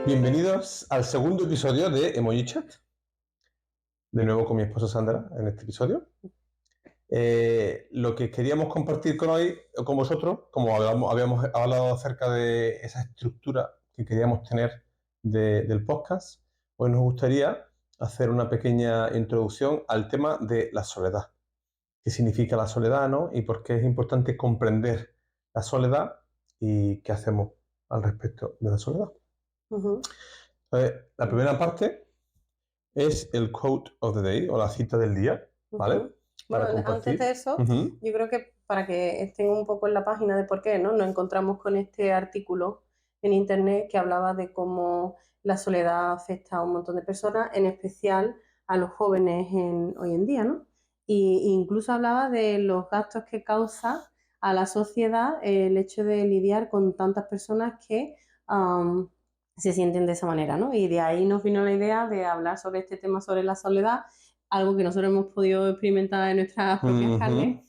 Bienvenidos al segundo episodio de Emoji Chat. De nuevo con mi esposa Sandra en este episodio. Lo que queríamos compartir con vosotros, como habíamos hablado acerca de esa estructura que queríamos tener del podcast, pues nos gustaría hacer una pequeña introducción al tema de la soledad. ¿Qué significa la soledad, no? Y por qué es importante comprender la soledad y qué hacemos al respecto de la soledad. Ujú. La primera parte es el quote of the day o la cita del día, ¿vale? Ujú. Para Bueno, antes de compartir. eso, Ujú. yo creo que para que estén un poco en la página de por qué, ¿no? Nos encontramos con este artículo en internet que hablaba de cómo la soledad afecta a un montón de personas, en especial a los jóvenes hoy en día, ¿no? Y incluso hablaba de los gastos que causa a la sociedad el hecho de lidiar con tantas personas que se sienten de esa manera, ¿no? Y de ahí nos vino la idea de hablar sobre este tema, sobre la soledad, algo que nosotros hemos podido experimentar en nuestras propias Ujú. carnes.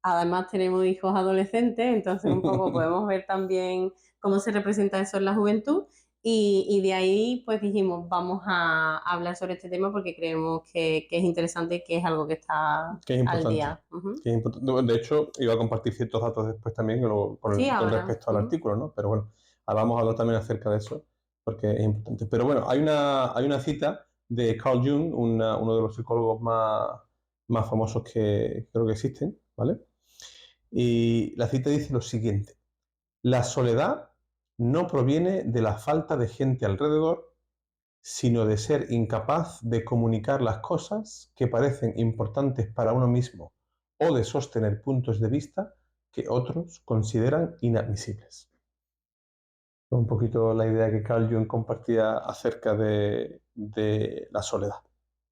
Además tenemos hijos adolescentes, entonces un poco podemos ver también cómo se representa eso en la juventud y de ahí pues dijimos vamos a hablar sobre este tema porque creemos que es interesante y que es algo que está Que es al importante. día. Uh-huh. Que es importante. De hecho, iba a compartir ciertos datos después también Sí, con ahora. respecto al Uh-huh. artículo, ¿no? Pero bueno, ahora vamos a hablar también acerca de eso, porque es importante. Pero bueno, hay una cita de Carl Jung, uno de los psicólogos más famosos que creo que existen, ¿vale? Y la cita dice lo siguiente: la soledad no proviene de la falta de gente alrededor, sino de ser incapaz de comunicar las cosas que parecen importantes para uno mismo o de sostener puntos de vista que otros consideran inadmisibles. Un poquito la idea que Carl Jung compartía acerca de la soledad.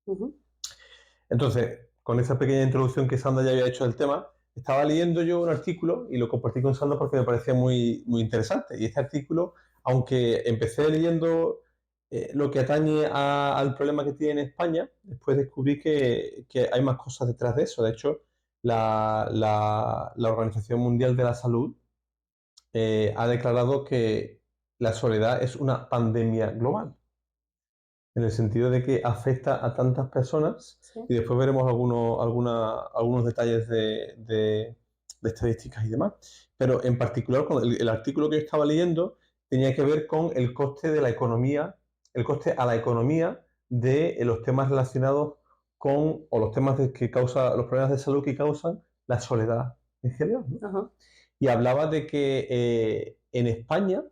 Uh-huh. Entonces, con esa pequeña introducción que Sandra ya había hecho del tema, estaba leyendo yo un artículo y lo compartí con Sandra porque me parecía muy, muy interesante. Y este artículo, aunque empecé leyendo lo que atañe al problema que tiene en España, después descubrí que hay más cosas detrás de eso. De hecho, la Organización Mundial de la Salud ha declarado que la soledad es una pandemia global, en el sentido de que afecta a tantas personas, Sí. y después veremos algunos detalles de estadísticas y demás. Pero en particular, con el artículo que yo estaba leyendo tenía que ver con el coste de la economía, el coste a la economía de los temas relacionados con, o los temas que causa, los problemas de salud que causan la soledad en general, ¿no? Uh-huh. Y hablaba de que en España,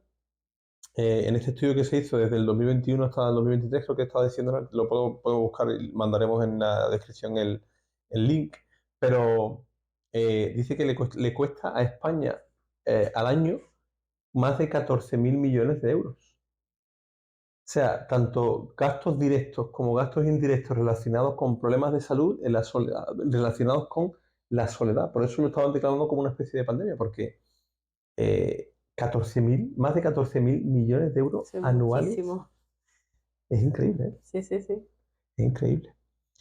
en este estudio que se hizo desde el 2021 hasta el 2023, creo que estaba diciendo, lo puedo buscar y mandaremos en la descripción el link, pero dice que le cuesta a España al año más de 14.000 millones de euros. O sea, tanto gastos directos como gastos indirectos relacionados con problemas de salud en la soledad, relacionados con la soledad. Por eso lo estaban declarando como una especie de pandemia, porque 14.000, más de 14.000 millones de euros Eso es anuales. muchísimo. Es increíble, ¿eh? Sí, sí, sí. Es increíble.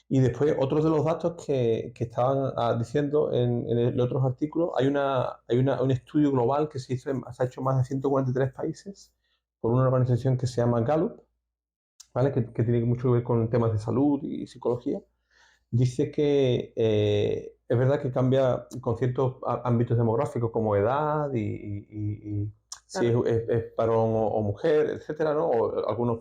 Y después, otros de los datos que estaban diciendo en los otros artículos, un estudio global que se ha hecho en más de 143 países por una organización que se llama Gallup, ¿vale? Que tiene mucho que ver con temas de salud y psicología. Dice que es verdad que cambia con ciertos ámbitos demográficos como edad y si Claro. es varón o mujer, etcétera, ¿no? O algunas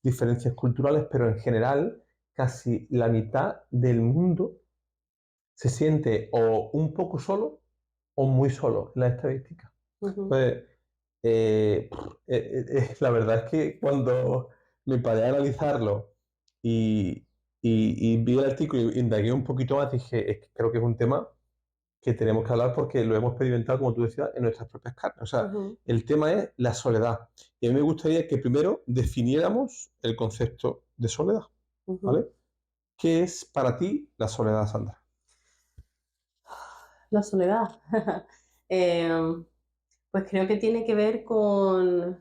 diferencias culturales, pero en general casi la mitad del mundo se siente o un poco solo o muy solo en la estadística. Uh-huh. Pues, la verdad es que cuando me paré a analizarlo y, y vi el artículo y indagué un poquito más, dije: es que creo que es un tema que tenemos que hablar porque lo hemos experimentado, como tú decías, en nuestras propias carnes. O sea, Uh-huh. el tema es la soledad. Y a mí me gustaría que primero definiéramos el concepto de soledad, Uh-huh. ¿vale? ¿Qué es para ti la soledad, Sandra? La soledad. Em, Pues creo que tiene que ver con...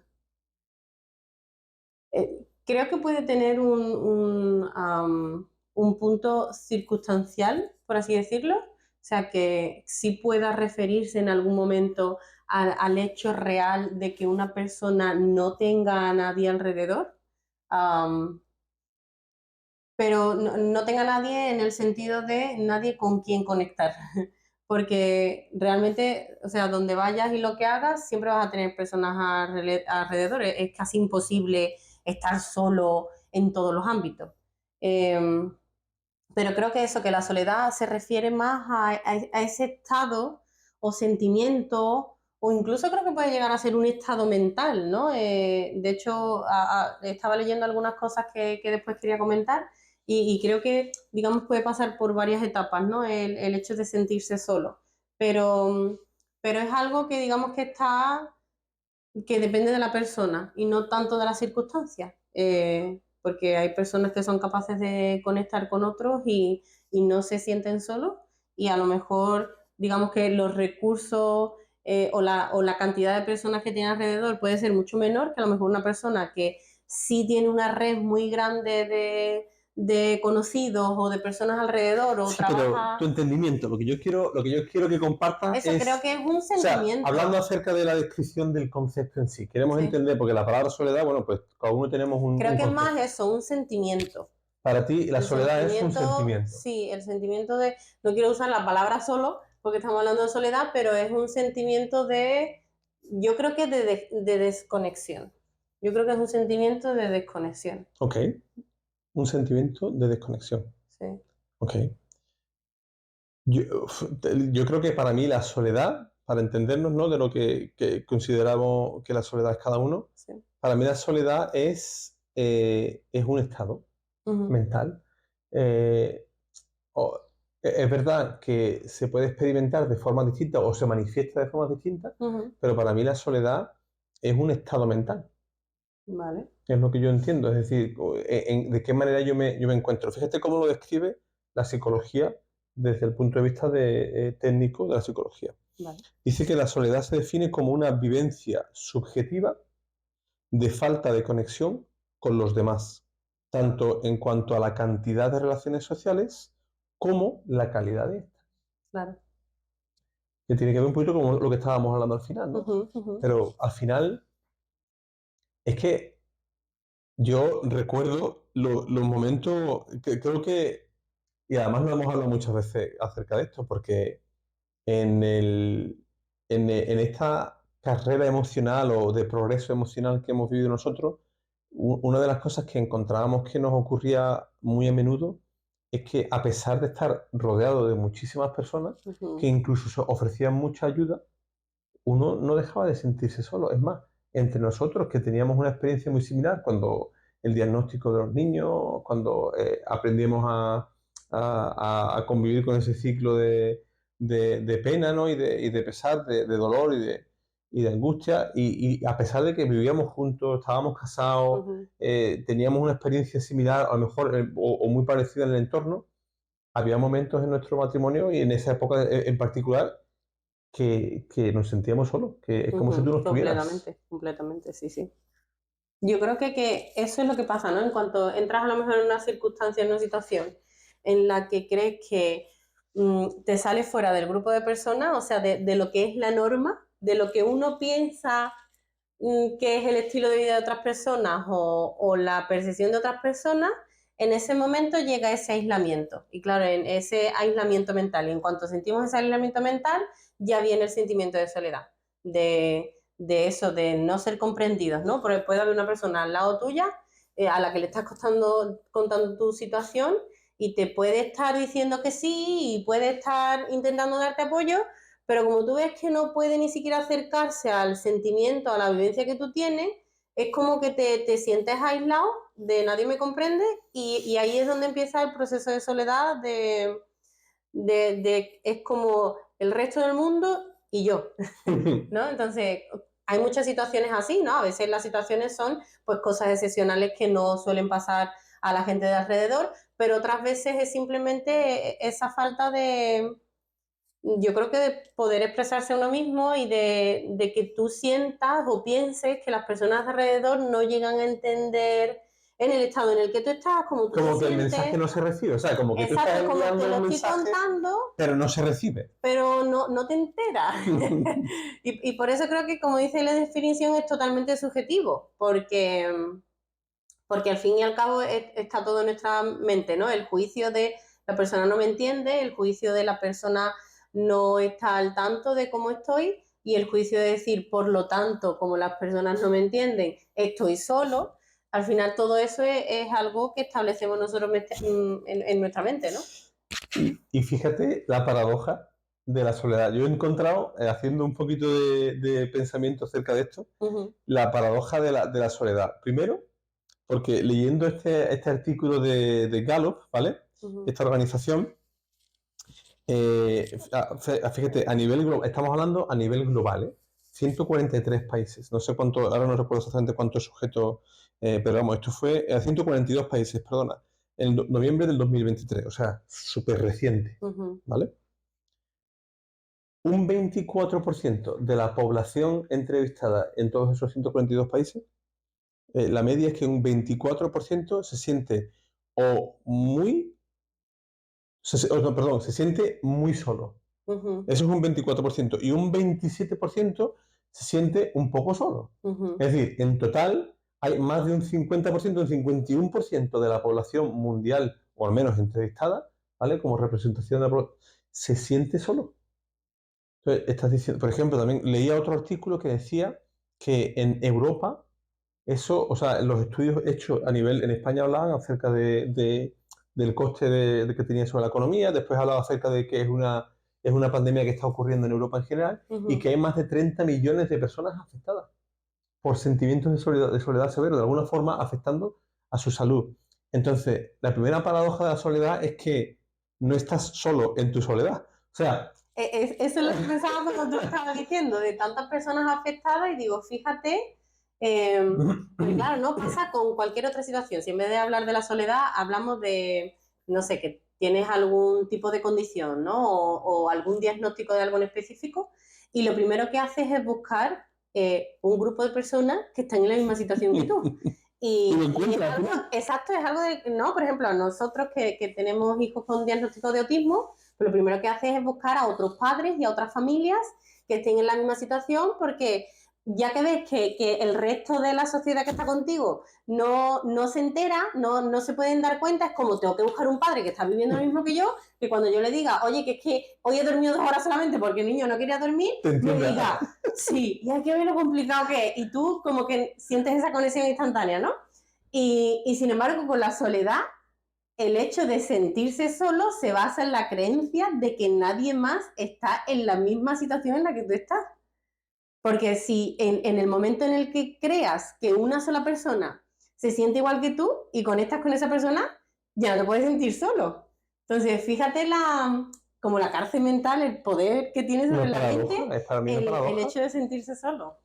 creo que puede tener un punto circunstancial, por así decirlo, sea, que sí pueda referirse en algún momento al hecho real de que una persona no tenga a nadie alrededor. Pero no tenga nadie en el sentido de nadie con quien conectar, porque realmente, o sea, donde vayas y lo que hagas, siempre vas a tener personas alrededor, es casi imposible estar solo en todos los ámbitos. Pero creo que eso, que la soledad se refiere más a ese estado o sentimiento, o incluso creo que puede llegar a ser un estado mental, ¿no? De hecho, estaba leyendo algunas cosas que después quería comentar y creo que, digamos, puede pasar por varias etapas, ¿no? El hecho de sentirse solo. Pero, pero es algo que, digamos, que depende de la persona y no tanto de las circunstancias, porque hay personas que son capaces de conectar con otros y no se sienten solos y a lo mejor digamos que los recursos o la cantidad de personas que tiene alrededor puede ser mucho menor que a lo mejor una persona que sí tiene una red muy grande de conocidos o de personas alrededor o Sí, pero tu trabaja. entendimiento, lo que yo quiero que compartas Eso creo es, que es un o sea, hablando sentimiento, acerca de la descripción del concepto en sí, queremos sí. entender, porque la palabra soledad, bueno, pues cada uno tenemos Creo un que es más concepto. eso, un sentimiento. Para ti, la El soledad es un sentimiento, sentimiento. sí, el sentimiento de, no quiero usar la palabra solo, porque estamos hablando de soledad, pero es un sentimiento de, yo creo que de desconexión. Yo creo que es un sentimiento de desconexión. Ok, un sentimiento de desconexión. Sí, Ok. Yo creo que para mí la soledad, para entendernos, ¿no? De lo que consideramos que la soledad es cada uno, sí. para mí la soledad es un estado Ujú, mental. Eh, o- es verdad que se puede experimentar de forma distinta o se manifiesta de forma distinta, ujú, pero para mí la soledad es un estado mental, vale. es lo que yo entiendo. Es decir, de qué manera yo me encuentro. Fíjate cómo lo describe la psicología desde el punto de vista técnico de la psicología. Vale. Dice que la soledad se define como una vivencia subjetiva de falta de conexión con los demás, tanto en cuanto a la cantidad de relaciones sociales como la calidad de estas. Claro. Que tiene que ver un poquito con lo que estábamos hablando al final, ¿no? Ujú, ujú, Pero al final es que yo recuerdo los momentos que creo que, y además lo hemos hablado muchas veces acerca de esto, porque en, en esta carrera emocional o de progreso emocional que hemos vivido nosotros, una de las cosas que encontrábamos que nos ocurría muy a menudo es que a pesar de estar rodeado de muchísimas personas que ujú, incluso ofrecían mucha ayuda, uno no dejaba de sentirse solo. Es más, entre nosotros que teníamos una experiencia muy similar cuando el diagnóstico de los niños, cuando aprendimos a convivir con ese ciclo de pena, ¿no? Y de pesar, de dolor y de angustia, y a pesar de que vivíamos juntos, estábamos casados, ujú. teníamos una experiencia similar, a lo mejor o muy parecida en el entorno, había momentos en nuestro matrimonio y en esa época en particular que nos sentíamos solos, que es como si tú Ujú, no estuvieras. completamente, completamente, sí, sí. Yo creo que eso es lo que pasa, ¿no? En cuanto entras a lo mejor en una circunstancia, en una situación en la que crees que te sales fuera del grupo de personas, o sea, de lo que es la norma, de lo que uno piensa que es el estilo de vida de otras personas o la percepción de otras personas, en ese momento llega ese aislamiento. Y claro, en ese aislamiento mental, y en cuanto sentimos ese aislamiento mental, ya viene el sentimiento de soledad, de eso, de no ser comprendidos, ¿no? Porque puede haber una persona al lado tuya a la que le estás contando tu situación y te puede estar diciendo que sí y puede estar intentando darte apoyo, pero como tú ves que no puede ni siquiera acercarse al sentimiento, a la vivencia que tú tienes, es como que te sientes aislado, de nadie me comprende, y ahí es donde empieza el proceso de soledad, es como el resto del mundo y yo, ¿no? Entonces, hay muchas situaciones así, ¿no? A veces las situaciones son pues cosas excepcionales que no suelen pasar a la gente de alrededor, pero otras veces es simplemente esa falta yo creo que de poder expresarse a uno mismo y de que tú sientas o pienses que las personas de alrededor no llegan a entender en el estado en el que tú estás, como tú Como te que el sientes. mensaje no se recibe, o sea, como que tú Exacto, estás es como enviando te lo un estoy mensaje, contando, pero no se recibe. pero no te enteras. Y por eso creo que, como dice la definición, es totalmente subjetivo, porque al fin y al cabo está todo en nuestra mente, ¿no? El juicio de la persona no me entiende, el juicio de la persona no está al tanto de cómo estoy y el juicio de decir, por lo tanto, como las personas no me entienden, estoy solo. Al final todo eso es algo que establecemos nosotros en nuestra mente, ¿no? Y fíjate la paradoja de la soledad. Yo he encontrado, haciendo un poquito de pensamiento acerca de esto, la paradoja de la soledad. Primero, porque leyendo este artículo de Gallup, ¿vale? Esta organización, fíjate, estamos hablando a nivel global, ¿eh? 143 países, no sé cuánto, ahora no recuerdo exactamente cuántos sujetos, pero vamos, esto fue a 142 países, perdona, en noviembre del 2023, o sea, súper reciente, ¿vale? Un 24% de la población entrevistada en todos esos 142 países, la media es que un 24% se siente o muy, no, perdón, se siente muy solo. Eso es un 24%. Y un 27% se siente un poco solo. Es decir, en total hay más de un 50%, un 51% de la población mundial, o al menos entrevistada, ¿vale? Como representación de la población, se siente solo. Entonces, estás diciendo, por ejemplo, también leía otro artículo que decía que en Europa, eso, o sea, los estudios hechos a nivel, en España hablaban acerca del coste de que tenía sobre la economía, después hablaba acerca de que es una pandemia que está ocurriendo en Europa en general y que hay más de 30 millones de personas afectadas por sentimientos de soledad severo, de alguna forma afectando a su salud. Entonces, la primera paradoja de la soledad es que no estás solo en tu soledad. O sea, eso es lo que pensaba cuando tú estabas diciendo, de tantas personas afectadas, y digo, fíjate, porque claro, no pasa con cualquier otra situación. Si en vez de hablar de la soledad, hablamos de, no sé, que tienes algún tipo de condición, ¿no? O algún diagnóstico de algo en específico, y lo primero que haces es buscar un grupo de personas que están en la misma situación que tú. Y es algo, exacto, es algo de, no, por ejemplo, nosotros que tenemos hijos con diagnóstico de autismo, pues lo primero que haces es buscar a otros padres y a otras familias que estén en la misma situación, porque ya que ves que el resto de la sociedad que está contigo no se entera, no se pueden dar cuenta, es como tengo que buscar un padre que está viviendo lo mismo que yo, que cuando yo le diga, oye, que es que hoy he dormido 2 horas solamente porque el niño no quería dormir, me diga, sí, y hay que ver lo complicado que es. Y tú como que sientes esa conexión instantánea, ¿no? Y sin embargo, con la soledad, el hecho de sentirse solo se basa en la creencia de que nadie más está en la misma situación en la que tú estás. Porque si en el momento en el que creas que una sola persona se siente igual que tú y conectas con esa persona, ya no te puedes sentir solo. Entonces, fíjate como la cárcel mental, el poder que tiene sobre la mente, es para mí una paradoja. el hecho de sentirse solo.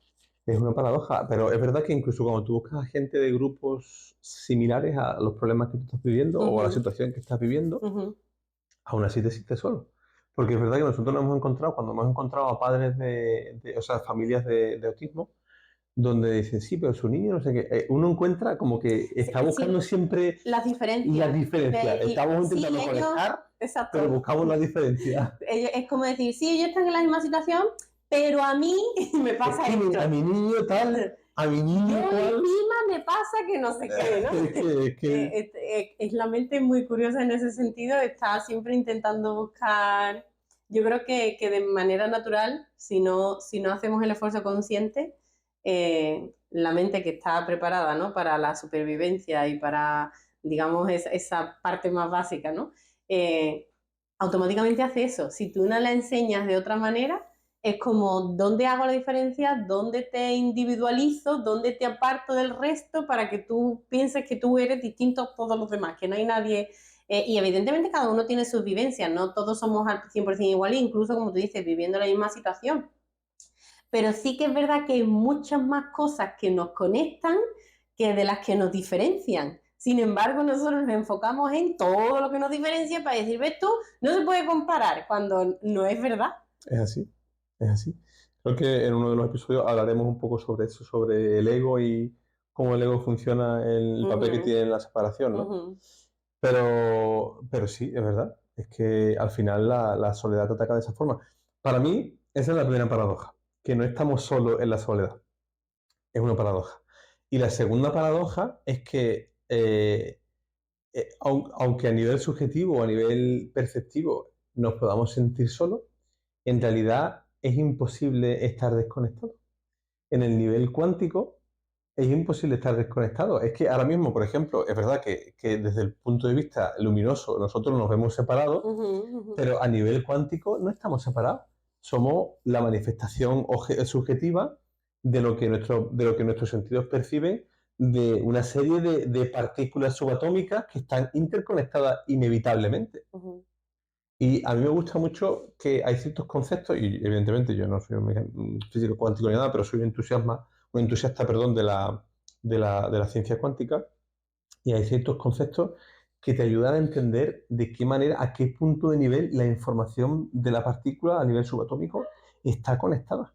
Es una paradoja, pero es verdad que incluso cuando tú buscas a gente de grupos similares a los problemas que tú estás viviendo o a la situación que estás viviendo, aún así te sientes solo. Porque es verdad que nosotros nos hemos encontrado, cuando hemos encontrado a padres o sea, familias de autismo, donde dicen, sí, pero su niño, no sé qué, uno encuentra como que está buscando siempre las diferencias. las diferencias. Estamos intentando sí, conectar, exacto. pero buscamos las diferencias. Es como decir, sí, ellos están en la misma situación, pero a mí me pasa esto. A mi niño tal, a mi niño yo cual. encima me pasa que no sé qué, ¿no? Es la mente muy curiosa en ese sentido, está siempre intentando buscar, yo creo que de manera natural, si no hacemos el esfuerzo consciente, la mente que está preparada, ¿no? Para la supervivencia y para, digamos, esa parte más básica, ¿no? Automáticamente hace eso. Si tú no la enseñas de otra manera, es como dónde hago la diferencia, dónde te individualizo, dónde te aparto del resto para que tú pienses que tú eres distinto a todos los demás, que no hay nadie. Y evidentemente cada uno tiene sus vivencias, no todos somos al 100% iguales, incluso como tú dices, viviendo la misma situación. Pero sí que es verdad que hay muchas más cosas que nos conectan que de las que nos diferencian. Sin embargo, nosotros nos enfocamos en todo lo que nos diferencia para decir, ves tú, no se puede comparar cuando no es verdad. Es así, es así. Creo que en uno de los episodios hablaremos un poco sobre eso, sobre el ego y cómo el ego funciona, el papel que Ujú, tiene en la separación, ¿no? ujú, Pero sí, es verdad. Es que al final la soledad te ataca de esa forma. Para mí, esa es la primera paradoja, que no estamos solos en la soledad. Es una paradoja. Y la segunda paradoja es que, aunque a nivel subjetivo o a nivel perceptivo nos podamos sentir solos, en realidad es imposible estar desconectados. En el nivel cuántico es imposible estar desconectado. Es que ahora mismo, por ejemplo, es verdad que desde el punto de vista luminoso nosotros nos vemos separados, ujú, ujú, pero a nivel cuántico no estamos separados. Somos la manifestación subjetiva de lo que nuestros sentidos perciben de una serie de partículas subatómicas que están interconectadas inevitablemente. ujú. Y a mí me gusta mucho que hay ciertos conceptos, y evidentemente yo no soy un físico cuántico ni nada, pero soy un entusiasta, perdón, de la ciencia cuántica, y hay ciertos conceptos que te ayudan a entender de qué manera, a qué punto de nivel la información de la partícula a nivel subatómico está conectada.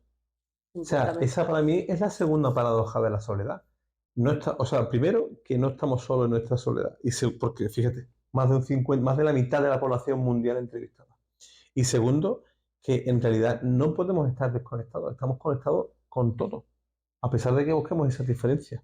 O sea, esa Completamente. para mí es la segunda paradoja de la soledad. No está, o sea, primero, que no estamos solos en nuestra soledad. Porque, fíjate, más de la mitad de la población mundial entrevistada. Y segundo, que en realidad no podemos estar desconectados, estamos conectados con todo, a pesar de que busquemos esas diferencias.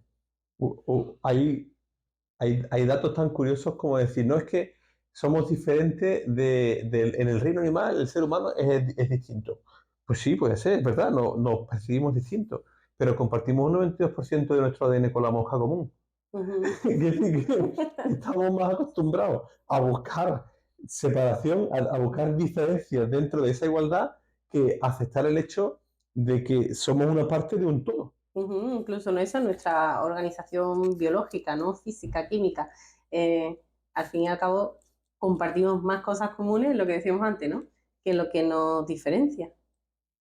Hay datos tan curiosos como decir, no es que somos diferentes en el reino animal, el ser humano es distinto. Pues sí, puede ser, es verdad, no, nos percibimos distintos, pero compartimos un 92% de nuestro ADN con la mosca común. Ujú. Quiere decir que estamos más acostumbrados a buscar separación, a buscar diferencias dentro de esa igualdad, que aceptar el hecho de que somos una parte de un todo. Ujú, incluso no esa nuestra organización biológica, ¿no? Física, química. Eh, Al fin y al cabo, compartimos más cosas comunes, lo que decíamos antes, ¿no? Que lo que nos diferencia.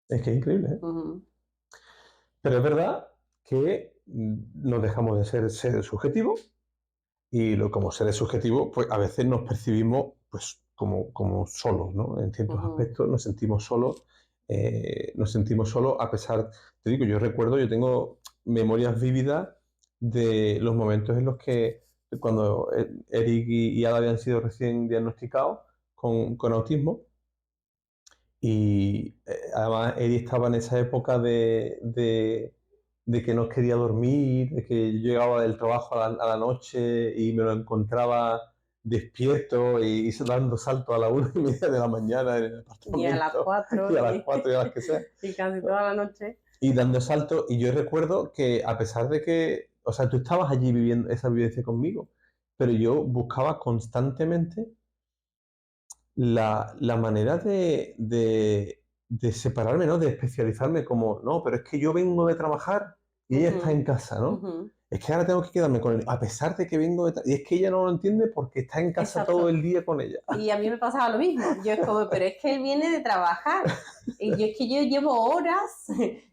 Es que es increíble, ¿eh? Ujú, Pero es verdad que no dejamos de ser seres subjetivos, y como seres subjetivos, pues a veces nos percibimos pues como solos, ¿no? En ciertos ujú, aspectos nos sentimos solos a pesar, te digo, yo tengo memorias vívidas de los momentos en los que cuando Eric y Ada habían sido recién diagnosticados con autismo, y además Eric estaba en esa época de que no quería dormir, de que yo llegaba del trabajo a la noche y me lo encontraba despierto y dando saltos a la 1:30 de la mañana en el y a las apartamento, y 4 a las 4 y a las que sea, y casi toda la noche. y dando saltos. Y yo recuerdo que, a pesar de que, o sea, tú estabas allí viviendo esa vivencia conmigo, pero yo buscaba constantemente la manera de separarme, ¿no? De especializarme, como, no, pero es que yo vengo de trabajar y ella está Ujú, en casa, ¿no? ujú. Es que ahora tengo que quedarme con él, a pesar de que vengo y es que ella no lo entiende porque está en casa todo Exacto. el día con ella. Y a mí me pasaba lo mismo. Yo es como, pero es que él viene de trabajar. Y yo es que yo llevo horas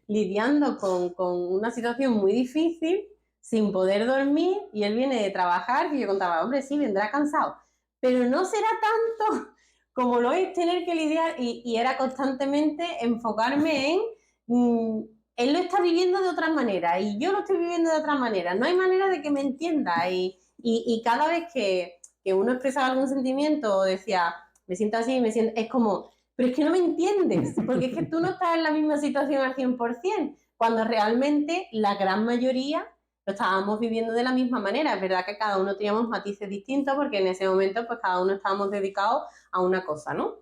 lidiando con una situación muy difícil, sin poder dormir, y él viene de trabajar, y yo contaba, hombre, sí, vendrá cansado, pero no será tanto como lo es tener que lidiar, y era constantemente enfocarme en, mm, él lo está viviendo de otra manera, y yo lo estoy viviendo de otra manera. No hay manera de que me entienda, y cada vez que uno expresaba algún sentimiento o decía, me siento así, me siento, es como, pero es que no me entiendes, porque es que tú no estás en la misma situación al 100%, cuando realmente la gran mayoría lo estábamos viviendo de la misma manera. Es verdad que cada uno teníamos matices distintos, porque en ese momento pues cada uno estábamos dedicados a una cosa, ¿no?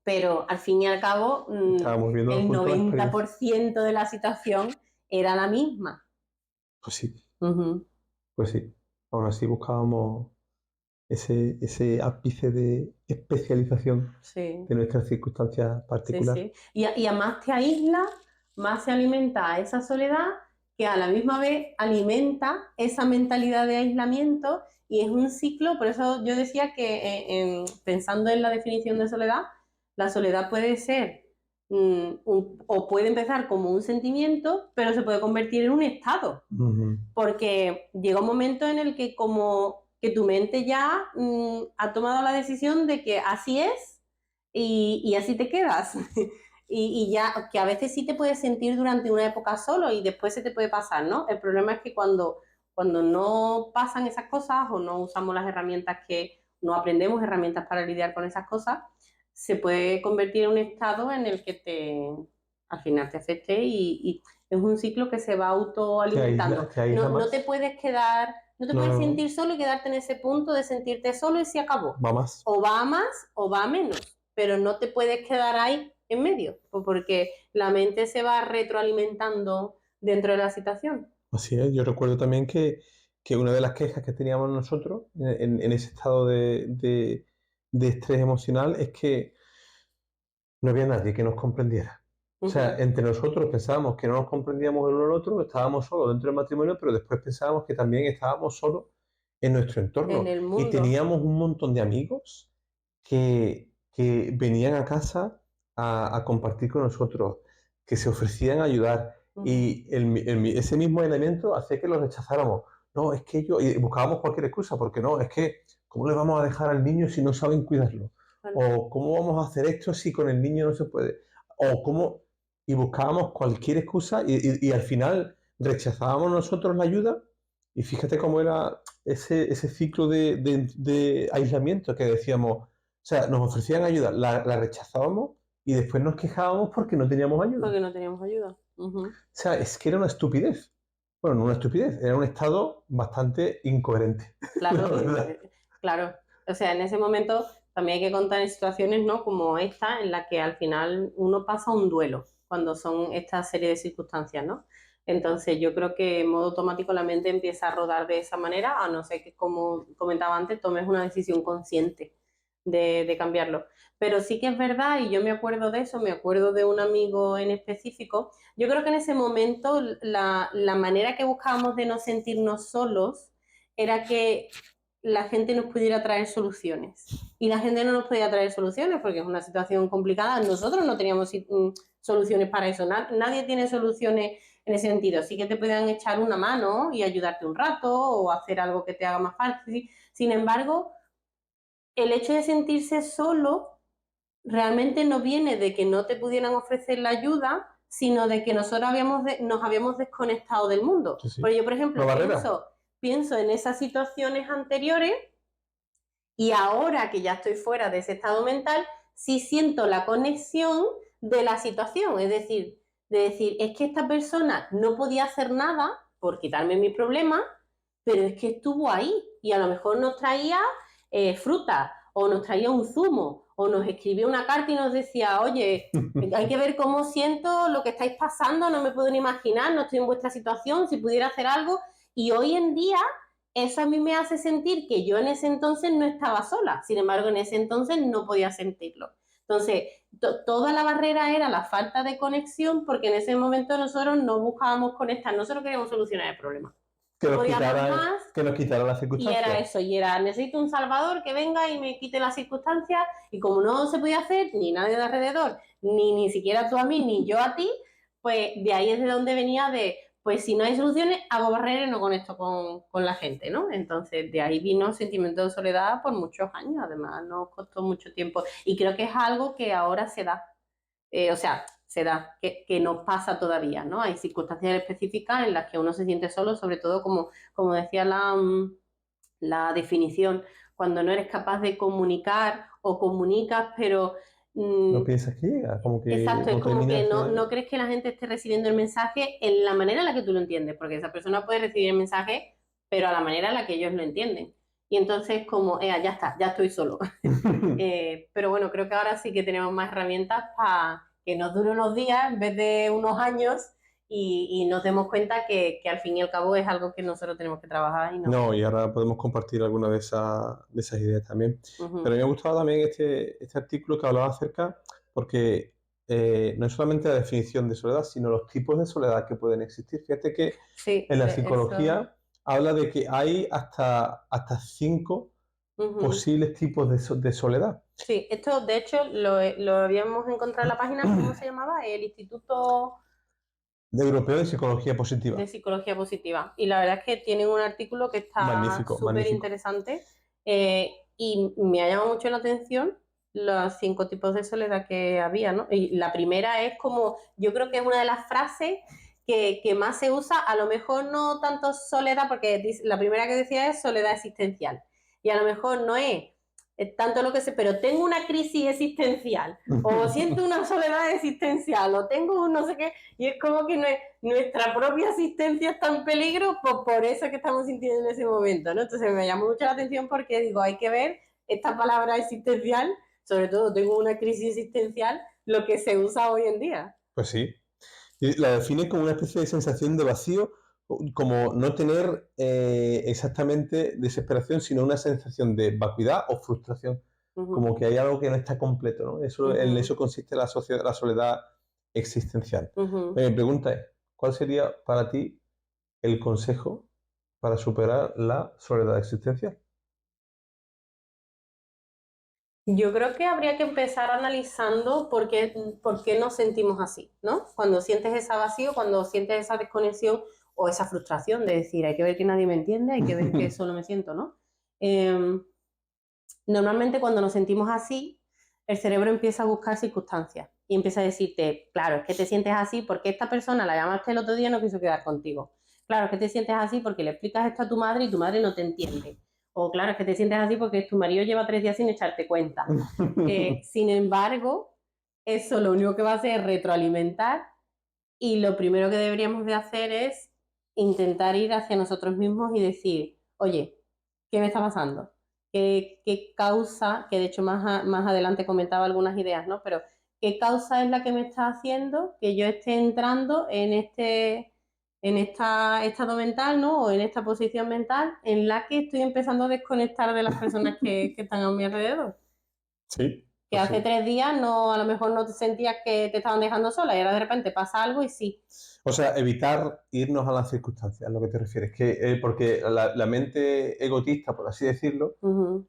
Pero al fin y al cabo, Estábamos viendo el juntos la noventa experiencia. por ciento de la situación era la misma. Pues sí, Ujú. pues sí. Aún así buscábamos ese ápice de especialización Sí. de nuestras circunstancias Sí, particulares. sí. Y a más te aísla, más se alimenta esa soledad, que a la misma vez alimenta esa mentalidad de aislamiento, y es un ciclo. Por eso yo decía que, pensando en la definición de soledad, la soledad puede ser, o puede empezar como un sentimiento, pero se puede convertir en un estado, Ujú. porque llega un momento en el que como que tu mente ya ha tomado la decisión de que así es, y así te quedas. Y ya, que a veces sí te puedes sentir durante una época solo y después se te puede pasar, ¿no? El problema es que cuando Cuando no pasan esas cosas o no usamos las herramientas no aprendemos herramientas para lidiar con esas cosas, se puede convertir en un estado en el que al final te afecte y es un ciclo que se va autoalimentando. Te aísla No más. te puedes quedar, no te No, puedes no, sentir no. solo y quedarte en ese punto de sentirte solo y se acabó. Va más. O va a más o va a menos, pero no te puedes quedar ahí en medio, porque la mente se va retroalimentando dentro de la situación. Así es. Yo recuerdo también que una de las quejas que teníamos nosotros en ese estado de estrés emocional es que no había nadie que nos comprendiera. O sea, Ujú. entre nosotros pensábamos que no nos comprendíamos el uno al otro, estábamos solos dentro del matrimonio, pero después pensábamos que también estábamos solos en nuestro En entorno. el Y mundo. teníamos un montón de amigos que venían a casa a compartir con nosotros, que se ofrecían a ayudar. Ujú. Y ese mismo elemento hacía que los rechazáramos. No, es que y buscábamos cualquier excusa, porque no, es que, ¿cómo le vamos a dejar al niño si no saben cuidarlo? Vale. O ¿cómo vamos a hacer esto si con el niño no se puede? O ¿cómo? Y buscábamos cualquier excusa y al final rechazábamos nosotros la ayuda y fíjate cómo era ese ciclo de aislamiento que decíamos, o sea, nos ofrecían ayuda, la rechazábamos y después nos quejábamos porque no teníamos ayuda. Porque no teníamos ayuda. Ujú. O sea, es que era una estupidez. Bueno, no una estupidez, era un estado bastante incoherente, la Claro, verdad. claro. O sea, en ese momento también hay que contar en situaciones, ¿no? Como esta, en la que al final uno pasa un duelo, cuando son esta serie de circunstancias, ¿no? Entonces yo creo que en modo automático la mente empieza a rodar de esa manera, a no ser que, como comentaba antes, tomes una decisión consciente de cambiarlo. Pero sí que es verdad, y yo me acuerdo de eso, me acuerdo de un amigo en específico. Yo creo que en ese momento la manera que buscábamos de no sentirnos solos era que la gente nos pudiera traer soluciones. Y la gente no nos podía traer soluciones porque es una situación complicada. Nosotros no teníamos soluciones para eso. Nadie tiene soluciones en ese sentido. Sí que te puedan echar una mano y ayudarte un rato o hacer algo que te haga más fácil. Sin embargo, el hecho de sentirse solo realmente no viene de que no te pudieran ofrecer la ayuda, sino de que nosotros nos habíamos desconectado del mundo. Sí, sí. Porque yo, por Una ejemplo, barrera. pienso en esas situaciones anteriores y ahora que ya estoy fuera de ese estado mental, sí siento la conexión de la situación. Es decir, es que esta persona no podía hacer nada por quitarme mi problema, pero es que estuvo ahí y a lo mejor nos traía fruta o nos traía un zumo o nos escribió una carta y nos decía, oye, hay que ver cómo siento lo que estáis pasando, no me puedo ni imaginar, no estoy en vuestra situación, si pudiera hacer algo. Y hoy en día eso a mí me hace sentir que yo en ese entonces no estaba sola, sin embargo en ese entonces no podía sentirlo. Entonces, toda la barrera era la falta de conexión porque en ese momento nosotros no buscábamos conectar, nosotros queríamos solucionar el problema. No podíamos más Que nos quitara las y era circunstancias. eso, y era necesito un salvador que venga y me quite las circunstancias y como no se podía hacer, ni nadie de alrededor, ni siquiera tú a mí, ni yo a ti, pues de ahí es de donde venía pues si no hay soluciones, hago barreras y no conecto con la gente, ¿no? Entonces de ahí vino el sentimiento de soledad por muchos años, además nos costó mucho tiempo y creo que es algo que ahora se da, o sea, se da, que nos pasa todavía, ¿no? Hay circunstancias específicas en las que uno se siente solo, sobre todo como decía la definición, cuando no eres capaz de comunicar o comunicas, pero No mmm, piensas que llega, como que exacto, es no como que terminas no de... crees que la gente esté recibiendo el mensaje en la manera en la que tú lo entiendes, porque esa persona puede recibir el mensaje, pero a la manera en la que ellos lo entienden. Y entonces como, ya está, ya estoy solo. Pero bueno, creo que ahora sí que tenemos más herramientas para que nos dure unos días en vez de unos años y nos demos cuenta que al fin y al cabo es algo que nosotros tenemos que trabajar y no. No, y ahora podemos compartir alguna de esas ideas también. Pero Ujú. a mí me ha gustado también este artículo que hablaba acerca, porque no es solamente la definición de soledad, sino los tipos de soledad que pueden existir. Fíjate que Sí, en la eso. psicología habla de que hay hasta 5 Ujú. posibles tipos de soledad. Sí, esto de hecho lo habíamos encontrado en la página, ¿cómo se llamaba? El Instituto De europeo de psicología positiva. de Psicología Positiva. Y la verdad es que tienen un artículo que está Magnífico, súper magnífico. interesante y me ha llamado mucho la atención los 5 tipos de soledad que había, ¿no? Y la primera es como, yo creo que es una de las frases que más se usa, a lo mejor no tanto soledad, porque la primera que decía es soledad existencial, y a lo mejor no es tanto lo que sé, pero tengo una crisis existencial, o siento una soledad existencial, o tengo un no sé qué, y es como que nuestra propia existencia está en peligro por eso que estamos sintiendo en ese momento, ¿no? Entonces me llamó mucho la atención porque digo, hay que ver esta palabra existencial, sobre todo tengo una crisis existencial, lo que se usa hoy en día. Pues sí. Y la define como una especie de sensación de vacío, como no tener exactamente desesperación, sino una sensación de vacuidad o frustración. Como que hay algo que no está completo, ¿no? En eso consiste la soledad existencial. Mi pregunta es, ¿cuál sería para ti el consejo para superar la soledad existencial? Yo creo que habría que empezar analizando por qué nos sentimos así, ¿no? Cuando sientes ese vacío, cuando sientes esa desconexión o esa frustración de decir, hay que ver que nadie me entiende, hay que ver que solo me siento, ¿no? Normalmente cuando nos sentimos así, el cerebro empieza a buscar circunstancias y empieza a decirte, claro, es que te sientes así porque esta persona la llamaste el otro día y no quiso quedar contigo. Claro, es que te sientes así porque le explicas esto a tu madre y tu madre no te entiende. O claro, es que te sientes así porque tu marido lleva 3 días sin echarte cuenta. Sin embargo, eso lo único que va a hacer es retroalimentar y lo primero que deberíamos de hacer es intentar ir hacia nosotros mismos y decir, oye, ¿qué me está pasando? ¿Qué causa, que de hecho más adelante comentaba algunas ideas, ¿no? Pero ¿qué causa es la que me está haciendo que yo esté entrando en esta estado mental, ¿no? O en esta posición mental en la que estoy empezando a desconectar de las personas que están a mi alrededor? Sí, Que pues sí. hace 3 días no, a lo mejor no te sentías que te estaban dejando sola y ahora de repente pasa algo y sí. O sea, evitar irnos a las circunstancias, a lo que te refieres. Porque la mente egotista, por así decirlo,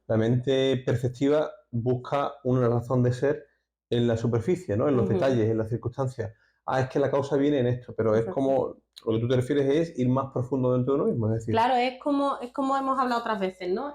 la mente perceptiva busca una razón de ser en la superficie, ¿no? En los detalles, en las circunstancias. Ah, es que la causa viene en esto, pero es como, lo que tú te refieres es ir más profundo dentro de uno mismo, es decir. Claro, es como hemos hablado otras veces, ¿no?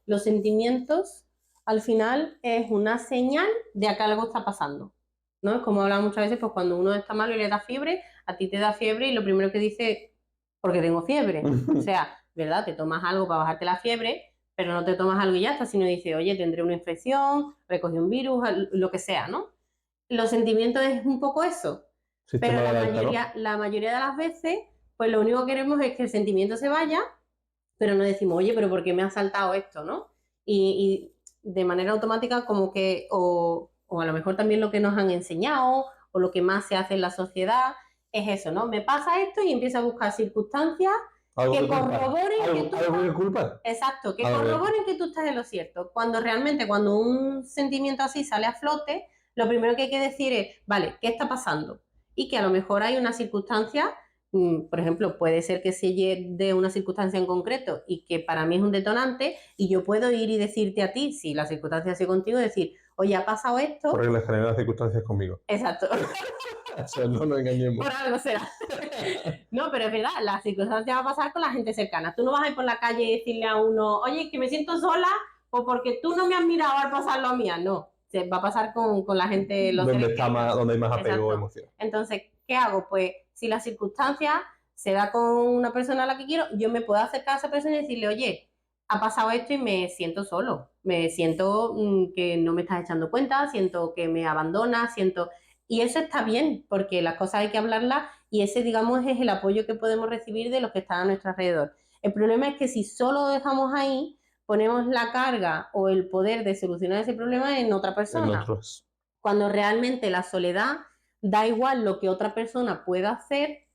Los sentimientos al final es una señal de que algo está pasando, ¿no? Es como hablamos muchas veces, pues cuando uno está malo y le da fiebre, a ti te da fiebre y lo primero que dice, porque tengo fiebre. O sea, ¿verdad? Te tomas algo para bajarte la fiebre, pero no te tomas algo y ya está, sino dices, oye, tendré una infección, recogí un virus, lo que sea, ¿no? Los sentimientos es un poco eso, pero Sistema de alerta, ¿no? la mayoría de las veces, pues lo único que queremos es que el sentimiento se vaya, pero no decimos, oye, pero ¿por qué me ha saltado esto, no? Y de manera automática como que, o a lo mejor también lo que nos han enseñado, o lo que más se hace en la sociedad, es eso, ¿no? Me pasa esto y empiezo a buscar circunstancias Algo que que culpar. corroboren que tú Algo que estás... culpar. Exacto, que A ver. corroboren que tú estás en lo cierto. Cuando realmente, cuando un sentimiento así sale a flote, lo primero que hay que decir es, vale, ¿qué está pasando? Y que a lo mejor hay una circunstancia, por ejemplo, puede ser que se de una circunstancia en concreto y que para mí es un detonante y yo puedo ir y decirte a ti, si la circunstancia ha sido contigo, decir, oye, ha pasado esto. Por regla general, las circunstancias conmigo. Exacto. O sea, no nos engañemos. Por algo será. No, pero es verdad, las circunstancias va a pasar con la gente cercana. Tú no vas a ir por la calle y decirle a uno, oye, que me siento sola o porque tú no me has mirado al pasar lo mía. No, se va a pasar con la gente, los Donde seres está queridos. más, donde hay más apego Exacto. emocional. Entonces, ¿qué hago? Pues si la circunstancia se da con una persona a la que quiero, yo me puedo acercar a esa persona y decirle, oye, ha pasado esto y me siento solo, me siento que no me estás echando cuenta, siento que me abandonas, siento... Y eso está bien, porque las cosas hay que hablarlas y ese, digamos, es el apoyo que podemos recibir de los que están a nuestro alrededor. El problema es que si solo lo dejamos ahí, ponemos la carga o el poder de solucionar ese problema en otra En persona. otros. Cuando realmente la soledad da igual lo que otra persona pueda hacer,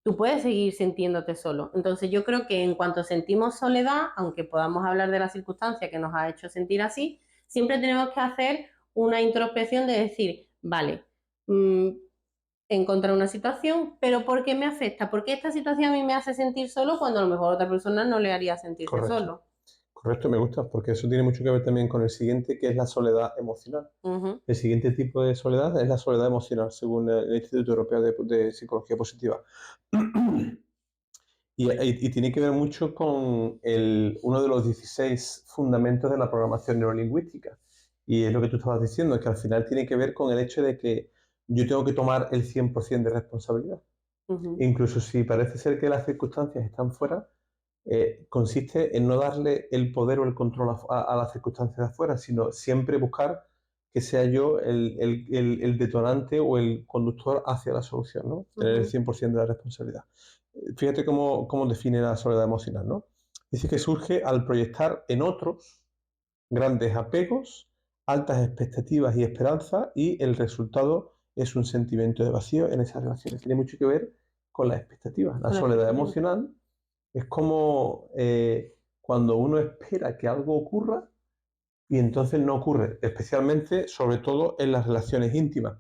tú puedes seguir sintiéndote solo. Entonces yo creo que en cuanto sentimos soledad, aunque podamos hablar de la circunstancia que nos ha hecho sentir así, siempre tenemos que hacer una introspección de decir, vale, encontrar una situación, pero ¿por qué me afecta? ¿Por qué esta situación a mí me hace sentir solo cuando a lo mejor a otra persona no le haría sentirse Correcto. solo? Correcto, me gusta, porque eso tiene mucho que ver también con el siguiente, que es la soledad emocional. El siguiente tipo de soledad es la soledad emocional, según el Instituto Europeo de Psicología Positiva. Y tiene que ver mucho con uno de los 16 fundamentos de la programación neurolingüística. Y es lo que tú estabas diciendo, es que al final tiene que ver con el hecho de que yo tengo que tomar el 100% de responsabilidad. Incluso si parece ser que las circunstancias están fuera, consiste en no darle el poder o el control a las circunstancias de afuera, sino siempre buscar que sea yo el detonante o el conductor hacia la solución, ¿no? Tener el 100% de la responsabilidad. Fíjate cómo define la soledad emocional, ¿no? Dice que surge al proyectar en otros grandes apegos, altas expectativas y esperanzas, y el resultado es un sentimiento de vacío en esas relaciones. Tiene mucho que ver con las expectativas. La soledad emocional es como cuando uno espera que algo ocurra y entonces no ocurre, especialmente, sobre todo, en las relaciones íntimas.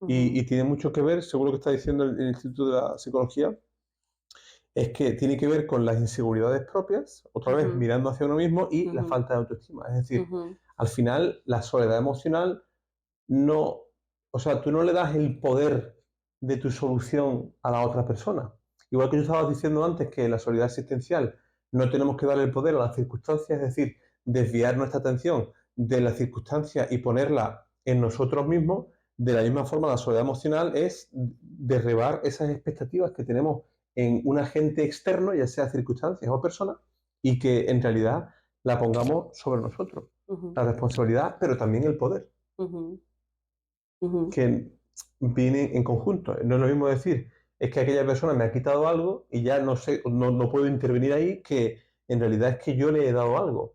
Y tiene mucho que ver, seguro que está diciendo el Instituto de la Psicología, es que tiene que ver con las inseguridades propias, otra vez mirando hacia uno mismo, y la falta de autoestima. Es decir, al final, la soledad emocional no, o sea, tú no le das el poder de tu solución a la otra persona. Igual que yo estaba diciendo antes que en la soledad existencial no tenemos que dar el poder a las circunstancias, es decir, desviar nuestra atención de las circunstancias y ponerla en nosotros mismos, de la misma forma la soledad emocional es derribar esas expectativas que tenemos en un agente externo, ya sea circunstancias o personas, y que en realidad la pongamos sobre nosotros. La responsabilidad, pero también el poder. Que viene en conjunto. No es lo mismo decir, es que aquella persona me ha quitado algo y ya no sé, no puedo intervenir ahí, que en realidad es que yo le he dado algo.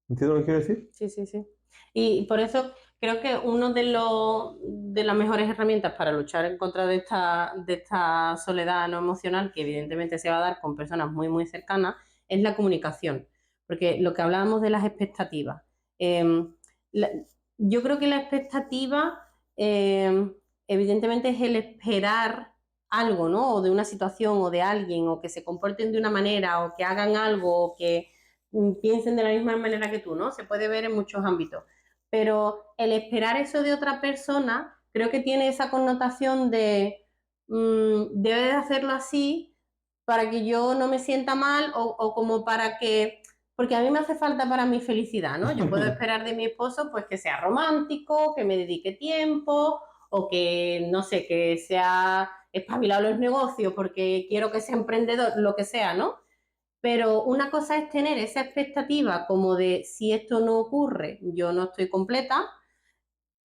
¿Entiendes lo que quiero decir? Sí, sí, sí. Y por eso creo que uno de las mejores herramientas para luchar en contra de esta soledad no emocional, que evidentemente se va a dar con personas muy, muy cercanas, es la comunicación. Porque lo que hablábamos de las expectativas. Yo creo que la expectativa, evidentemente, es el esperar algo, ¿no? O de una situación o de alguien, o que se comporten de una manera, o que hagan algo, o que piensen de la misma manera que tú, ¿no? Se puede ver en muchos ámbitos. Pero el esperar eso de otra persona, creo que tiene esa connotación de debe de hacerlo así para que yo no me sienta mal o como para que, porque a mí me hace falta para mi felicidad, ¿no? Yo puedo esperar de mi esposo pues que sea romántico, que me dedique tiempo o que, no sé, que sea espabilado en los negocios porque quiero que sea emprendedor, lo que sea, ¿no? Pero una cosa es tener esa expectativa como de si esto no ocurre, yo no estoy completa.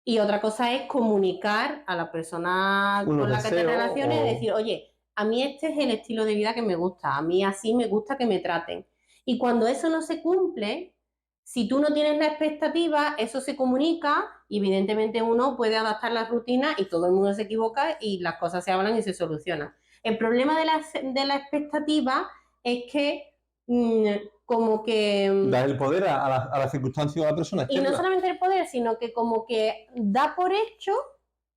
Y otra cosa es comunicar a la persona con la que te relaciones y decir, oye, a mí este es el estilo de vida que me gusta, a mí así me gusta que me traten. Y cuando eso no se cumple, si tú no tienes la expectativa, eso se comunica y evidentemente uno puede adaptar la rutina y todo el mundo se equivoca y las cosas se hablan y se solucionan. El problema de la expectativa es que como que Das el poder a la circunstancia o a la persona y no externa. solamente el poder, sino que como que da por hecho,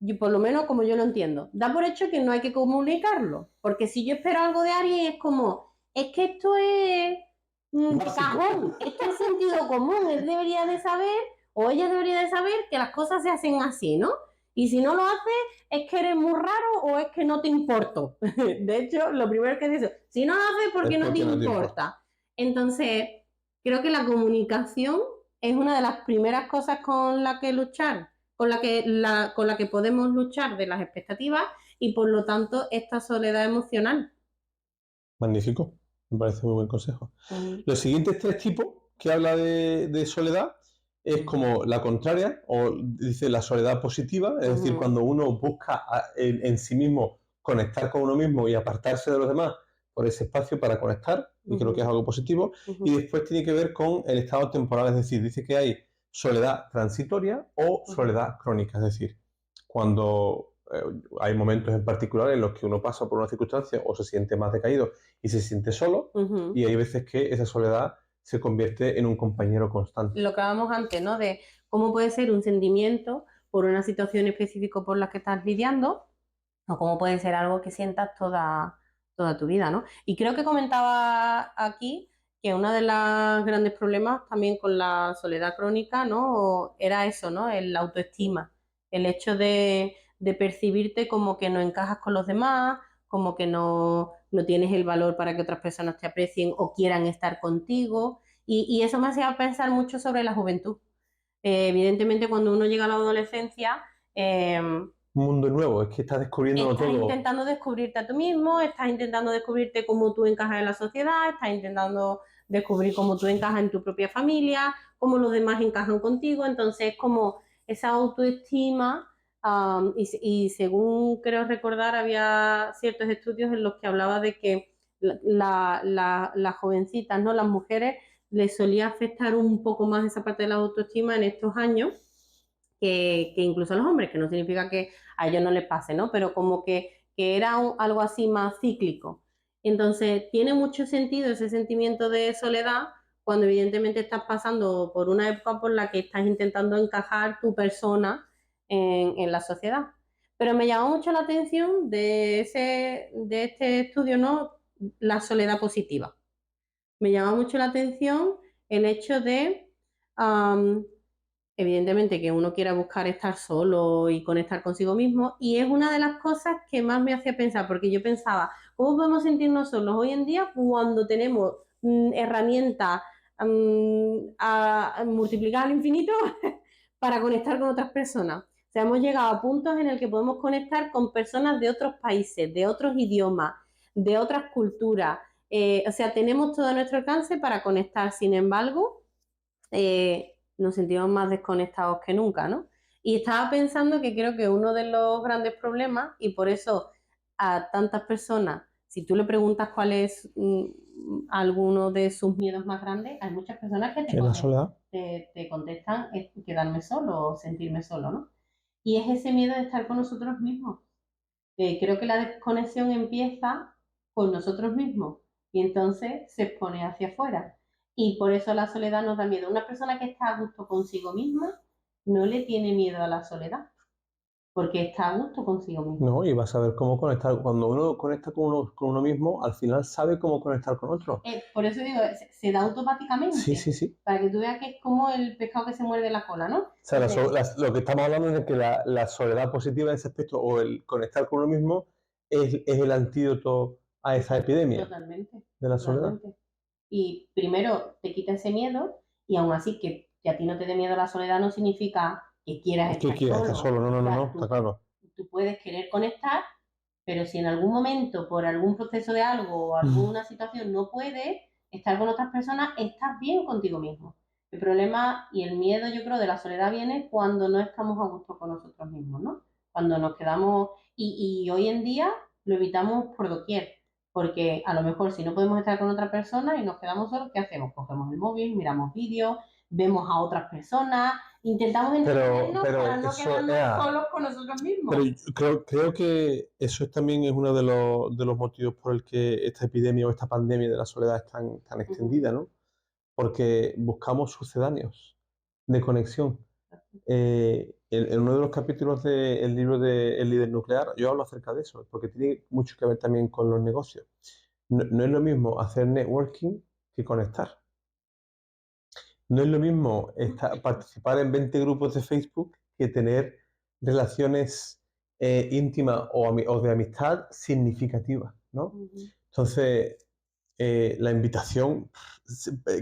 y por lo menos como yo lo entiendo, da por hecho que no hay que comunicarlo. Porque si yo espero algo de alguien es como, es que esto es de cajón, esto es sentido común, él debería de saber o ella debería de saber que las cosas se hacen así, ¿no? Y si no lo haces, es que eres muy raro o es que no te importo. De hecho, lo primero que dice, si no lo haces, ¿por qué no te importa? Entonces, creo que la comunicación es una de las primeras cosas con la que luchar, con la que podemos luchar de las expectativas y por lo tanto esta soledad emocional. Magnífico, me parece muy buen consejo. Los siguientes tres tipos que habla de soledad es como la contraria, o dice la soledad positiva, es decir, cuando uno busca en sí mismo conectar con uno mismo y apartarse de los demás por ese espacio para conectar, y creo que es algo positivo. Y después tiene que ver con el estado temporal, es decir, dice que hay soledad transitoria o soledad crónica, es decir, cuando hay momentos en particular en los que uno pasa por una circunstancia o se siente más decaído y se siente solo, y hay veces que esa soledad se convierte en un compañero constante. Lo que hablábamos antes, ¿no? De cómo puede ser un sentimiento por una situación específica por la que estás lidiando o cómo puede ser algo que sientas toda tu vida, ¿no? Y creo que comentaba aquí que uno de los grandes problemas también con la soledad crónica, ¿no? Era eso, ¿no? El autoestima, el hecho de percibirte como que no encajas con los demás, como que no tienes el valor para que otras personas te aprecien o quieran estar contigo. Y eso me hacía pensar mucho sobre la juventud. Evidentemente, cuando uno llega a la adolescencia, un mundo nuevo, es que estás descubriéndolo Estás todo. intentando descubrirte a tú mismo, estás intentando descubrirte cómo tú encajas en la sociedad, estás intentando descubrir cómo tú encajas en tu propia familia, cómo los demás encajan contigo. Entonces, como esa autoestima, y según creo recordar, había ciertos estudios en los que hablaba de que las jovencitas, ¿no? Las mujeres, les solía afectar un poco más esa parte de la autoestima en estos años que incluso a los hombres, que no significa que a ellos no les pase, ¿no? Pero como que era algo así más cíclico. Entonces, tiene mucho sentido ese sentimiento de soledad cuando evidentemente estás pasando por una época por la que estás intentando encajar tu persona en la sociedad. Pero me llamó mucho la atención de este estudio, ¿no? La soledad positiva. Me llama mucho la atención el hecho de um, evidentemente que uno quiera buscar estar solo y conectar consigo mismo, y es una de las cosas que más me hacía pensar, porque yo pensaba, ¿cómo podemos sentirnos solos hoy en día cuando tenemos herramientas a multiplicar al infinito para conectar con otras personas? O sea, hemos llegado a puntos en el que podemos conectar con personas de otros países, de otros idiomas, de otras culturas. O sea, tenemos todo a nuestro alcance para conectar. Sin embargo, nos sentimos más desconectados que nunca, ¿no? Y estaba pensando que creo que uno de los grandes problemas, y por eso a tantas personas, si tú le preguntas cuál es alguno de sus miedos más grandes, hay muchas personas que En la soledad. te contestan quedarme solo o sentirme solo, ¿no? Y es ese miedo de estar con nosotros mismos. Creo que la desconexión empieza con nosotros mismos y entonces se expone hacia afuera. Y por eso la soledad nos da miedo. Una persona que está a gusto consigo misma no le tiene miedo a la soledad, porque está a gusto consigo misma. No, y vas a ver cómo conectar. Cuando uno conecta con uno mismo, al final sabe cómo conectar con otro. Por eso digo, se da Sí, automáticamente, sí, sí. para que tú veas que es como el pescado que se muerde la cola, ¿no? O sea, Entonces, lo que estamos hablando es de que la soledad positiva en ese aspecto o el conectar con uno mismo es el antídoto a esa epidemia totalmente, de la soledad. totalmente. Y primero te quita ese miedo y aún así que a ti no te dé miedo la soledad no significa que quieras ¿Qué estar quieres? ¿Estar solo. solo? No, no, O no, sea, no, está claro. tú puedes querer conectar, pero si en algún momento, por algún proceso de algo o alguna situación no puedes estar con otras personas, estás bien contigo mismo. El problema y el miedo, yo creo, de la soledad viene cuando no estamos a gusto con nosotros mismos, ¿no? Cuando nos quedamos, y hoy en día lo evitamos por doquier, porque a lo mejor si no podemos estar con otra persona y nos quedamos solos, ¿qué hacemos? Cogemos el móvil, miramos vídeos, vemos a otras personas, intentamos entretenernos Pero para no eso, quedarnos solos con nosotros pero mismos. yo creo que eso también es uno de los motivos por el que esta epidemia o esta pandemia de la soledad es tan Ujú. extendida, ¿no? Porque buscamos sucedáneos de conexión. En uno de los capítulos del libro de El líder nuclear, yo hablo acerca de eso, porque tiene mucho que ver también con los negocios. No, no es lo mismo hacer networking que conectar. No es lo mismo participar en 20 grupos de Facebook que tener relaciones íntimas o de amistad significativas, ¿no? Ujú. Entonces, la invitación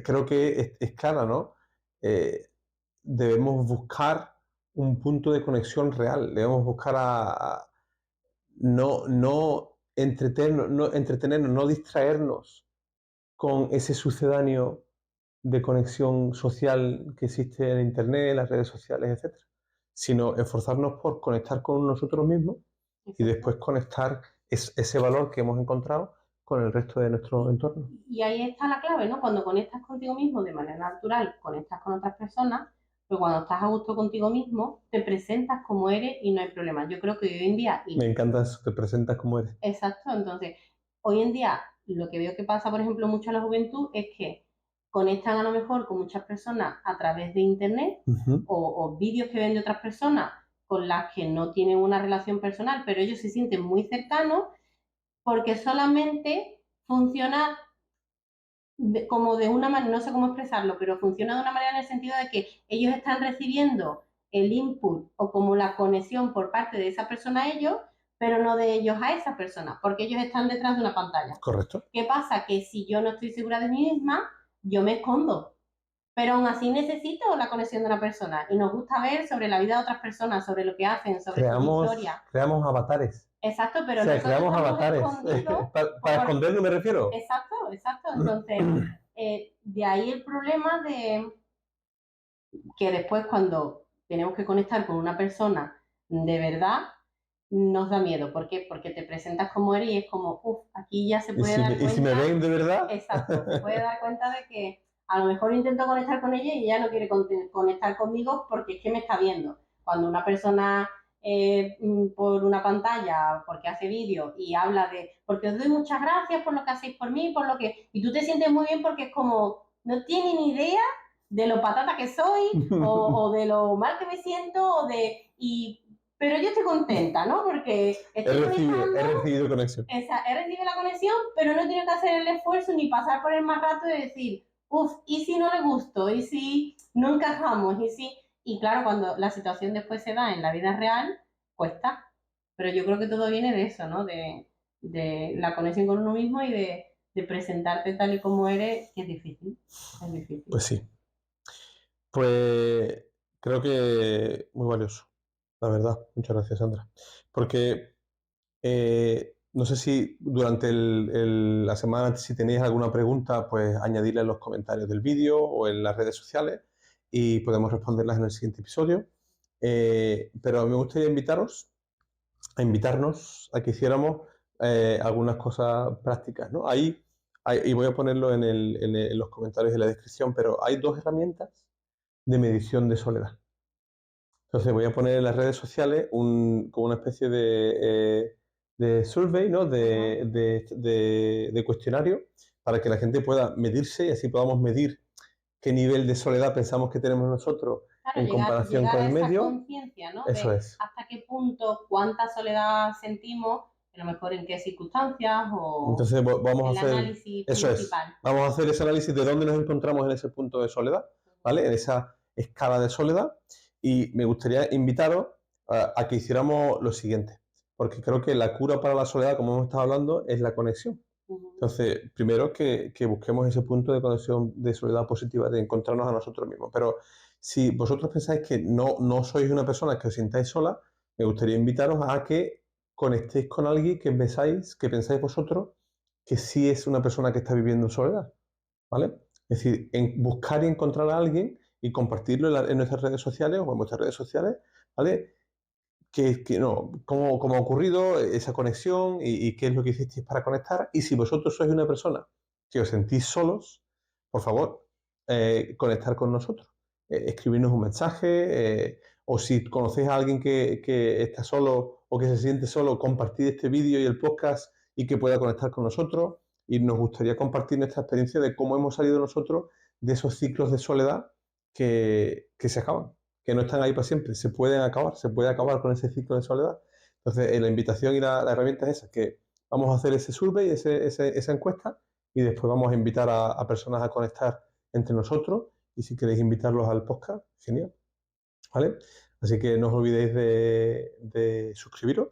creo que es clara, ¿no? Eh, debemos buscar un punto de conexión real, debemos buscar no entretenernos, no distraernos con ese sucedáneo de conexión social que existe en Internet, en las redes sociales, etcétera, sino esforzarnos por conectar con nosotros mismos y Exacto. después conectar ese valor que hemos encontrado con el resto de nuestro entorno. Y ahí está la clave, ¿no? Cuando conectas contigo mismo de manera natural, conectas con otras personas, pero cuando estás a gusto contigo mismo, te presentas como eres y no hay problema. Yo creo que hoy en día, Me encanta eso, te presentas como eres. exacto, entonces, hoy en día lo que veo que pasa, por ejemplo, mucho en la juventud es que conectan a lo mejor con muchas personas a través de internet Uh -huh. o vídeos que ven de otras personas con las que no tienen una relación personal, pero ellos se sienten muy cercanos porque solamente funciona como de una manera, no sé cómo expresarlo, pero funciona de una manera en el sentido de que ellos están recibiendo el input o como la conexión por parte de esa persona a ellos, pero no de ellos a esa persona, porque ellos están detrás de una pantalla. Correcto. ¿Qué pasa? Que si yo no estoy segura de mí misma, yo me escondo. pero aún así necesito la conexión de una persona y nos gusta ver sobre la vida de otras personas, sobre lo que hacen, sobre sus historias. Creamos avatares. Exacto, pero O sea, nosotros creamos estamos avatares. escondidos. Para esconderlo me refiero. Exacto, exacto. Entonces, de ahí el problema de que después cuando tenemos que conectar con una persona de verdad, nos da miedo. ¿Por qué? Porque te presentas como eres y es como, uff, aquí ya se puede dar cuenta. ¿Y si me ven de verdad? Exacto, se puede dar cuenta de que a lo mejor intento conectar con ella y ella no quiere conectar conmigo porque es que me está viendo. Cuando una persona por una pantalla, porque hace vídeo y habla de, porque os doy muchas gracias por lo que hacéis por mí, por lo que, y tú te sientes muy bien porque es como, no tiene ni idea de lo patata que soy o de lo mal que me siento pero yo estoy contenta, ¿no? Porque estoy he recibido conexión. He recibido la conexión, pero no tengo que hacer el esfuerzo ni pasar por el más rato de decir, uff, ¿y si no le gusto? ¿Y si no encajamos? ¿Y si? Y claro, cuando la situación después se da en la vida real, cuesta. Pero yo creo que todo viene de eso, ¿no? De la conexión con uno mismo y de presentarte tal y como eres, que es difícil. Es difícil. Pues sí. Pues creo que muy valioso, la verdad. Muchas gracias, Sandra. Porque no sé si durante la semana, si tenéis alguna pregunta, pues añadirla en los comentarios del vídeo o en las redes sociales y podemos responderlas en el siguiente episodio. Pero me gustaría invitarnos a que hiciéramos algunas cosas prácticas, ¿no? Y voy a ponerlo en los comentarios y en la descripción, pero hay 2 herramientas de medición de soledad. Entonces voy a poner en las redes sociales como una especie de survey, ¿no? de cuestionario para que la gente pueda medirse y así podamos medir qué nivel de soledad pensamos que tenemos nosotros en comparación con el medio. Conciencia, ¿no? Eso es. Hasta qué punto, cuánta soledad sentimos, a lo mejor en qué circunstancias o entonces vamos a hacer análisis eso principal. Vamos a hacer ese análisis de dónde nos encontramos en ese punto de soledad, ¿vale? En esa escala de soledad. Y me gustaría invitaros a que hiciéramos lo siguiente, porque creo que la cura para la soledad, como hemos estado hablando, es la conexión. Entonces, primero que busquemos ese punto de conexión de soledad positiva, de encontrarnos a nosotros mismos. Pero si vosotros pensáis que no sois una persona que os sintáis sola, me gustaría invitaros a que conectéis con alguien que pensáis vosotros que sí es una persona que está viviendo en soledad, ¿vale? Es decir, buscar y encontrar a alguien y compartirlo en nuestras redes sociales o en vuestras redes sociales, ¿vale? Cómo ha ocurrido esa conexión y qué es lo que hicisteis para conectar. Y si vosotros sois una persona que os sentís solos, por favor, conectar con nosotros. Escribirnos un mensaje, o si conocéis a alguien que está solo o que se siente solo, compartid este vídeo y el podcast y que pueda conectar con nosotros. Y nos gustaría compartir nuestra experiencia de cómo hemos salido nosotros de esos ciclos de soledad que se acaban, que no están ahí para siempre, se puede acabar con ese ciclo de soledad. Entonces, la invitación y la herramienta es esa, que vamos a hacer ese survey, esa encuesta, y después vamos a invitar a personas a conectar entre nosotros, y si queréis invitarlos al podcast, genial. ¿Vale? Así que no os olvidéis de suscribiros,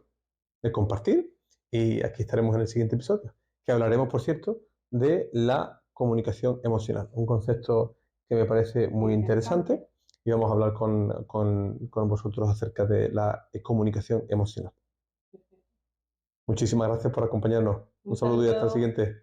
de compartir, y aquí estaremos en el siguiente episodio, que hablaremos, por cierto, de la comunicación emocional, un concepto que me parece muy interesante y vamos a hablar con vosotros acerca de la comunicación emocional. Muchísimas gracias por acompañarnos. Un saludo y hasta el siguiente.